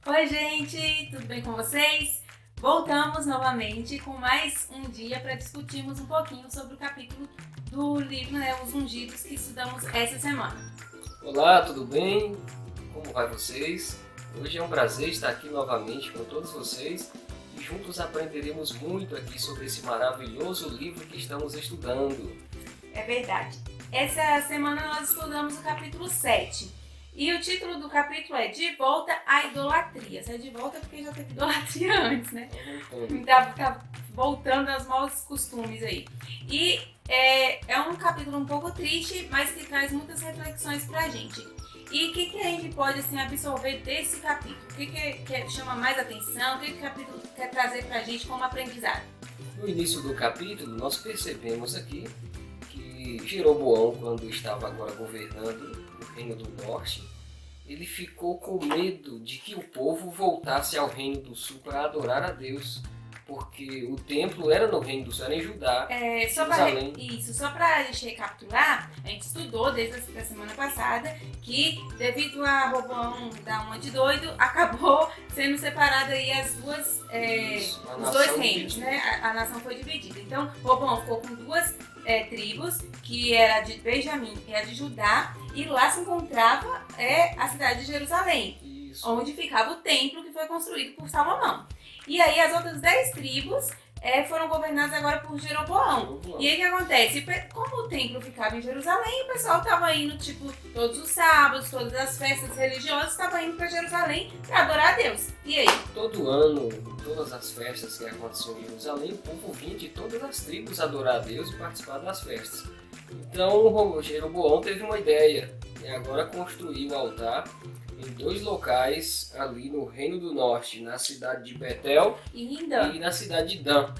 Oi, gente, tudo bem com vocês? Voltamos novamente com mais um dia para discutirmos um pouquinho sobre o capítulo do livro, Os Ungidos, que estudamos essa semana. Olá, tudo bem? Como vai vocês? Hoje é um prazer estar aqui novamente com todos vocês e juntos aprenderemos muito aqui sobre esse maravilhoso livro que estamos estudando. É verdade. Essa semana nós estudamos o capítulo 7. E o título do capítulo é De Volta à Idolatria. Se é de volta é porque já teve idolatria antes, né? Tá voltando aos maus costumes aí. E é um capítulo um pouco triste, mas que traz muitas reflexões pra gente. E o que a gente pode absorver desse capítulo? O que chama mais atenção? O que o capítulo quer trazer pra gente como aprendizado? No início do capítulo, nós percebemos aqui que Jeroboão, quando estava agora governando o Reino do Norte, ele ficou com medo de que o povo voltasse ao Reino do Sul para adorar a Deus, porque o templo era no Reino do Sul, era em Judá, Só para gente recapitular, a gente estudou desde a semana passada que, devido a Roboão dar uma de doido, acabou sendo separada aí as duas, os dois reinos, né? A nação foi dividida. Então, Roboão ficou com duas tribos, que era de Benjamim e a de Judá, e lá se encontrava a cidade de Jerusalém, onde ficava o templo que foi construído por Salomão. E aí as outras 10 tribos foram governadas agora por Jeroboão. E aí o que acontece? Como o templo ficava em Jerusalém, o pessoal estava indo, todos os sábados, todas as festas religiosas, estava indo para Jerusalém para adorar a Deus. E aí? Todo ano, todas as festas que aconteciam em Jerusalém, o povo vinha de todas as tribos adorar a Deus e participar das festas. Então Jeroboão teve uma ideia, e agora construiu o altar em 2 locais ali no Reino do Norte, na cidade de Betel e na cidade de Dan,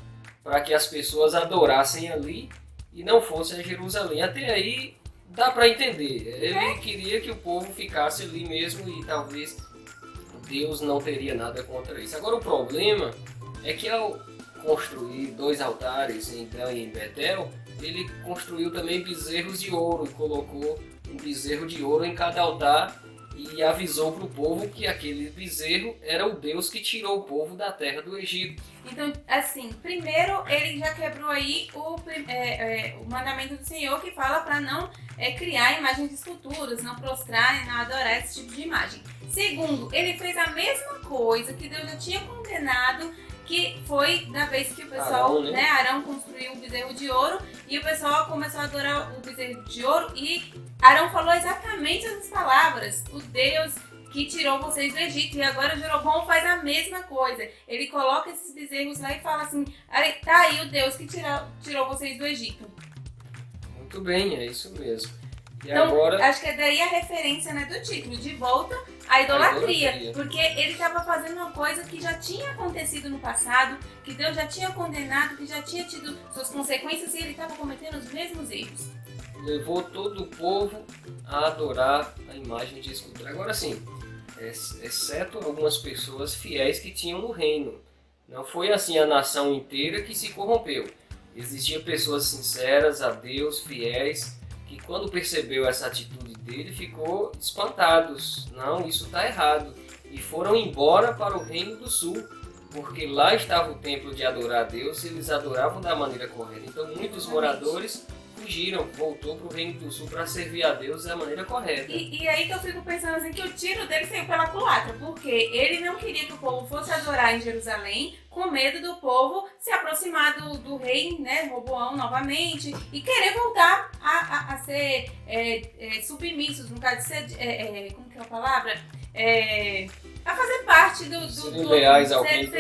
para que as pessoas adorassem ali e não fossem a Jerusalém. Até aí dá para entender. Ele queria que o povo ficasse ali mesmo e talvez Deus não teria nada contra isso. Agora o problema é que ao construir 2 altares em Dan e em Betel, ele construiu também bezerros de ouro e colocou um bezerro de ouro em cada altar e avisou para o povo que aquele bezerro era o Deus que tirou o povo da terra do Egito. Então, primeiro ele já quebrou aí o mandamento do Senhor, que fala para não criar imagens de esculturas, não prostrar, não adorar esse tipo de imagem. Segundo, ele fez a mesma coisa que Deus já tinha condenado, que foi da vez que o pessoal, Arão construiu o bezerro de ouro e o pessoal começou a adorar o bezerro de ouro e Arão falou exatamente essas palavras, o Deus que tirou vocês do Egito. E agora Jeroboão faz a mesma coisa, ele coloca esses bezerros lá e fala assim, tá aí o Deus que tirou vocês do Egito. Muito bem, é isso mesmo. E então, agora... acho que é daí a referência do título, De Volta à Idolatria. Porque ele estava fazendo uma coisa que já tinha acontecido no passado, que Deus já tinha condenado, que já tinha tido suas consequências e ele estava cometendo os mesmos erros. Levou todo o povo a adorar a imagem de escultura. Agora sim, exceto algumas pessoas fiéis que tinham no reino. Não foi assim a nação inteira que se corrompeu. Existiam pessoas sinceras a Deus, fiéis, que quando percebeu essa atitude dele, ficou espantados. Não, isso está errado. E foram embora para o Reino do Sul, porque lá estava o templo de adorar a Deus, eles adoravam da maneira correta. Então muitos moradores fugiram, voltou para o Reino do Sul para servir a Deus da maneira correta. E aí que eu fico pensando que o tiro dele saiu pela culatra, porque ele não queria que o povo fosse adorar em Jerusalém, com medo do povo se aproximar do rei, Roboão novamente, e querer voltar a ser submissos, no caso de ser, como que é a palavra? A fazer parte serem leais ao Reino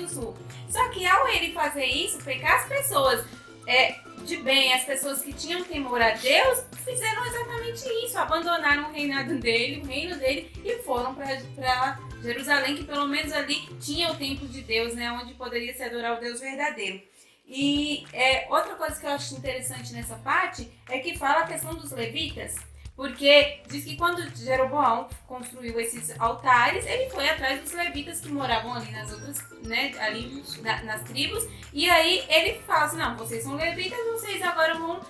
do Sul. Só que ao ele fazer isso, pegar as pessoas de bem, as pessoas que tinham temor a Deus, fizeram exatamente isso, abandonaram o reinado dele, o reino dele, e foram para Jerusalém, que pelo menos ali tinha o templo de Deus, onde poderia se adorar o Deus verdadeiro. E outra coisa que eu acho interessante nessa parte é que fala a questão dos levitas, porque diz que quando Jeroboão construiu esses altares, ele foi atrás dos levitas que moravam ali nas outras, nas tribos, e aí ele fala assim, não, vocês são levitas, vocês agora vão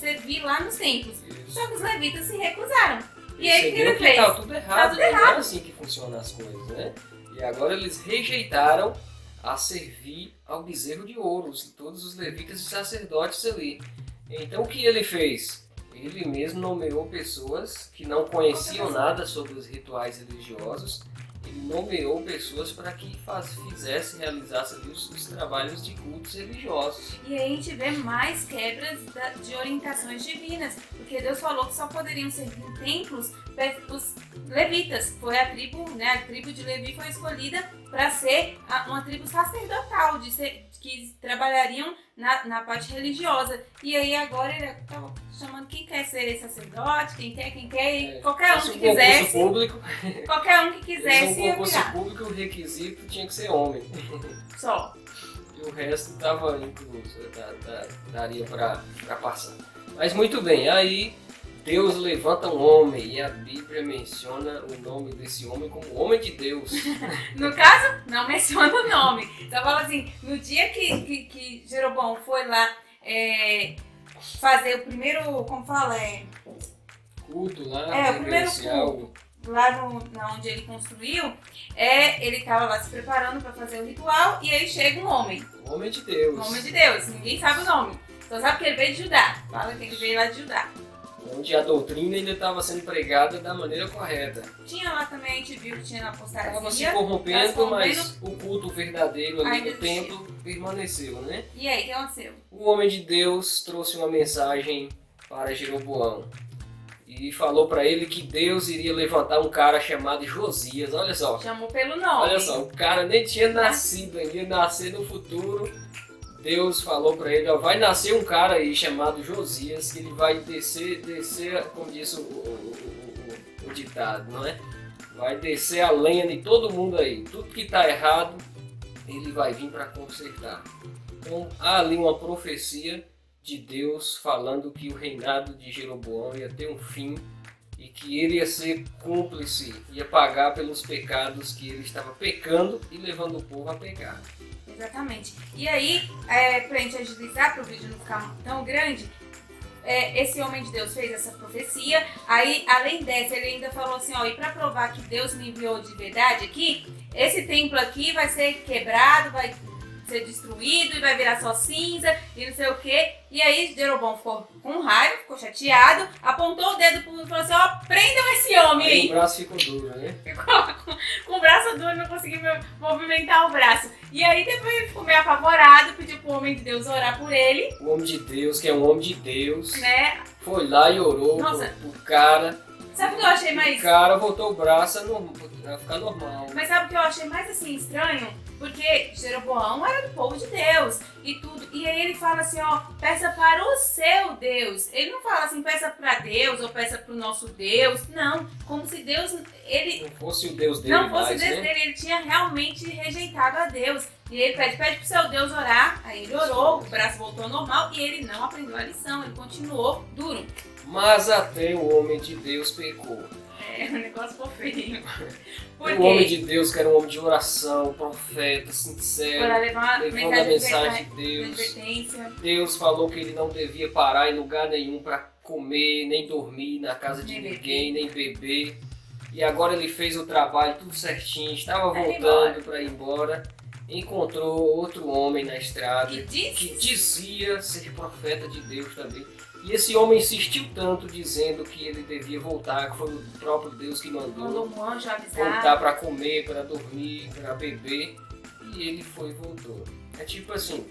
servir lá nos templos. Só que os levitas se recusaram. E aí o que ele Percebeu fez? tá tudo errado, tudo né? Não é errado. assim que funcionam as coisas, né? E agora eles rejeitaram a servir ao bezerro de ouro, todos os levitas e sacerdotes ali. Então o que ele fez? Ele mesmo nomeou pessoas que não conheciam nada sobre os rituais religiosos. Ele nomeou pessoas para que fizesse, realizasse ali os trabalhos de cultos religiosos. E aí a gente vê mais quebras de orientações divinas, porque Deus falou que só poderiam servir em templos os levitas. Foi a tribo, né? A tribo de Levi foi escolhida para ser uma tribo sacerdotal, que trabalhariam na parte religiosa. E aí agora ele estava chamando quem quer ser sacerdote, quem quer, e qualquer um que quisesse. Público, qualquer um que quisesse um ia concurso virar. público, o requisito tinha que ser homem. Só. E o resto estava incluso, daria para passar. Mas muito bem, aí Deus levanta um homem e a Bíblia menciona o nome desse homem como homem de Deus. No caso, não menciona o nome. Só fala assim, no dia que Jeroboão foi lá fazer o primeiro, como fala, Culto lá, o primeiro reverencial. culto, lá onde ele construiu, ele estava lá se preparando para fazer o ritual e aí chega um homem. Homem de Deus. Um homem de Deus, ninguém sabe o nome. Só sabe que ele veio de Judá. Fala que ele veio lá de Judá. Onde a doutrina ainda estava sendo pregada da maneira correta. Tinha lá também, a gente viu que tinha na apostasia. Estava se corrompendo, mas o culto verdadeiro ali no templo permaneceu, né? E aí, o que aconteceu? O homem de Deus trouxe uma mensagem para Jeroboão e falou para ele que Deus iria levantar um cara chamado Josias. Olha só. Chamou pelo nome. Olha só, o cara nem tinha nascido, ainda ia nascer no futuro. Deus falou para ele, ó, vai nascer um cara aí chamado Josias, que ele vai descer, como diz o ditado, não é? Vai descer a lenha de todo mundo aí. Tudo que está errado, ele vai vir para consertar. Então, há ali uma profecia de Deus falando que o reinado de Jeroboão ia ter um fim e que ele ia ser cúmplice, ia pagar pelos pecados que ele estava pecando e levando o povo a pecar. Exatamente. E aí, pra gente agilizar, para o vídeo não ficar tão grande, esse homem de Deus fez essa profecia. Aí, além dessa, ele ainda falou assim, ó, e para provar que Deus me enviou de verdade aqui, esse templo aqui vai ser quebrado, vai ser destruído e vai virar só cinza e não sei o que. E aí Jeroboão ficou com raiva, ficou chateado, apontou o dedo pro mundo e falou assim, ó, prendam esse homem aí. O braço ficou duro, né? Ficou com o braço duro, não conseguiu movimentar o braço. E aí depois ele ficou meio apavorado, pediu pro homem de Deus orar por ele. O homem de Deus, que é um homem de Deus, né? Foi lá e orou pro cara. Sabe o que eu achei mais... O cara voltou o braço a ficar normal. Mas sabe o que eu achei mais assim estranho? Porque Jeroboão era do povo de Deus e tudo. E aí ele fala assim, ó, peça para o seu Deus. Ele não fala assim, peça para Deus ou peça para o nosso Deus. Não, como se Deus... Não fosse o Deus dele não fosse mais, o Deus né? dele, ele tinha realmente rejeitado a Deus. E ele pede pro seu Deus orar. Aí ele orou, o braço voltou ao normal e ele não aprendeu a lição, ele continuou duro. Mas até o homem de Deus pecou. O negócio ficou feio. O homem de Deus, que era um homem de oração, profeta, sincero, para levar levando a mensagem de Deus. Deus falou que ele não devia parar em lugar nenhum para comer, nem dormir na casa de ninguém, nem beber. E agora ele fez o trabalho tudo certinho, estava voltando para ir embora. Encontrou outro homem na estrada que dizia ser profeta de Deus também. E esse homem insistiu tanto dizendo que ele devia voltar, que foi o próprio Deus que mandou um anjo avisar. Voltar para comer, para dormir, para beber. E ele foi e voltou. É tipo assim,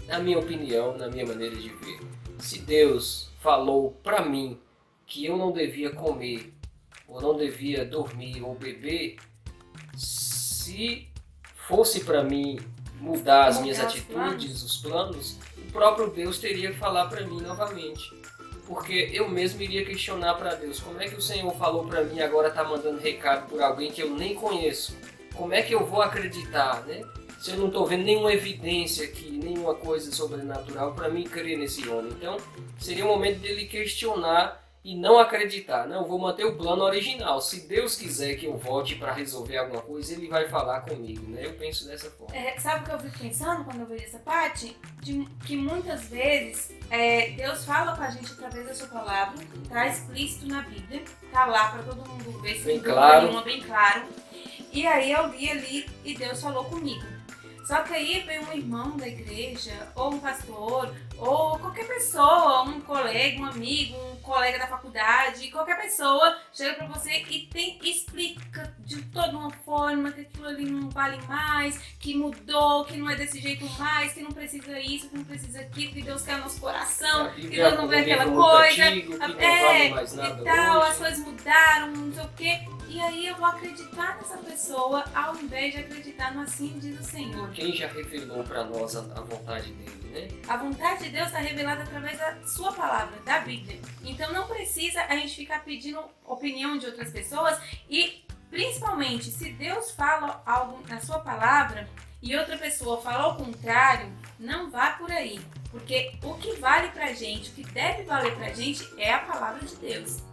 na minha opinião, na minha maneira de ver, se Deus falou para mim que eu não devia comer, ou não devia dormir ou beber, se fosse para mim mudar as minhas atitudes, os planos, o próprio Deus teria que falar para mim novamente. Porque eu mesmo iria questionar para Deus, como é que o Senhor falou para mim e agora está mandando recado por alguém que eu nem conheço? Como é que eu vou acreditar, né? Se eu não estou vendo nenhuma evidência aqui, nenhuma coisa sobrenatural para mim crer nesse homem. Então, seria o momento dele questionar e não acreditar. Não, vou manter o plano original. Se Deus quiser que eu volte para resolver alguma coisa, Ele vai falar comigo, né? Eu penso dessa forma. Sabe o que eu fico pensando quando eu vejo essa parte? Que muitas vezes Deus fala com a gente através da sua palavra, tá explícito na Bíblia, tá lá para todo mundo ver, sem dúvida nenhuma, bem claro. E aí eu li ali e Deus falou comigo. Só que aí vem um irmão da igreja, ou um pastor, ou qualquer pessoa, um colega, um amigo, um colega da faculdade, qualquer pessoa chega pra você e explica de toda uma forma que aquilo ali não vale mais, que mudou, que não é desse jeito mais, que não precisa isso, que não precisa aquilo, que Deus quer o nosso coração, que Deus não vê aquela coisa, antigo, que não vale mais nada e tal, hoje. as coisas mudaram, não sei o quê. E aí eu vou acreditar nessa pessoa ao invés de acreditar no assim diz o Senhor. Quem já revelou para nós a vontade dele, né? A vontade de Deus está revelada através da sua palavra, da Bíblia. Então não precisa a gente ficar pedindo opinião de outras pessoas e, principalmente, se Deus fala algo na sua palavra e outra pessoa fala o contrário, não vá por aí. Porque o que vale pra gente, o que deve valer pra gente é a palavra de Deus.